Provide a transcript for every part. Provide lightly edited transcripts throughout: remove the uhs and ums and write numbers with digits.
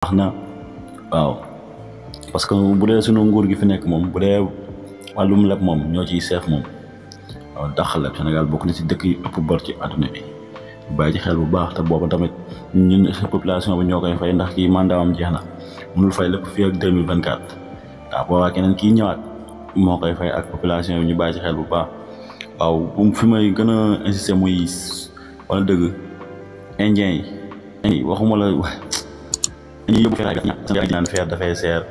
baax na waaw parce que bu dee sunu nguur gi fi nekk moom bu dee wàllum leb moom ñoo ciy seef moom waaw dàq leb Sénégal bokk na ci dëkk yi ëpp bor ci àdduna bi bàyyi ci xel bu baax te booba tamit ñun population bi ñoo koy fay ndax kii mandatam jeex na mënul fay lépp fii ak 2024 waaw boobaa keneen kii ñëwaat moo koy fay ak population bi ñu bàyyi ci xel bu baax waaw bu fi may gën a insister muy wala dëgg indien yi waxuma la ñu yóbbu fer naan fer dafay seer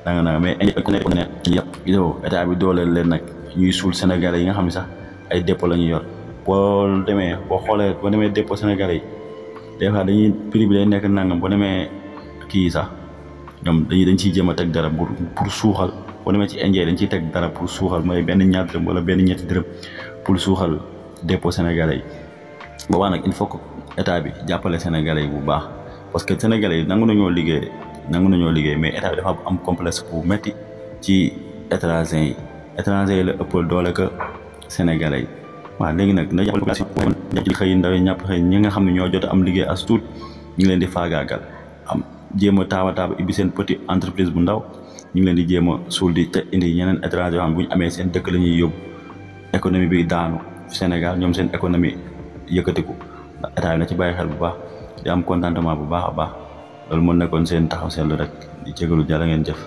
nanga mais indien ne yëpp vidéo état bi dooleel leen nag ñuy suul sénégalais yi nga xam ne sax ay dépôt la ñu yor boo demee boo xoolee boo demee dépôt sénégalais yi des fois dañuy prix bi day nekk nangam boo demee kii sax ñoom dañ ciy jéem a teg dara pour suuxal boo demee ci indien dañ ciy teg dara pour suuxal mooy benn ñaar dërëm wala benn ñetti dërëm pour suuxal dépôt sénégalais yi boobaa nag il faut que état bi jàppale sénégalais yi bu baax parce que sénégalais yi nangu nañoo liggéey mais état bi dafa am complexe bu metti ci étranger yi la ëppal doole que sénégalais yi waaw léegi nag na jàppale population ci xëy ndaw yi ñàpp xëy ñi nga xam ne ñoo jot am liggéey as tuut ñu ngi leen di faagaagal am jéem a taaba ibbi seen petit entreprise bu ndaw ñu ngi leen di jéem a suul di te indi ñeneen étranger yoo xam bu ñu amee seen dëkk la ñuy yóbbu économie bi daanu Sénégal ñoom seen économie yëkkatiku ndax état bi na ci bàyyi xel bu baax di am contentement bu baax a baax loolu moo nekkoon seen taxaw seetlu rek di jégalu jërë ngeen jëf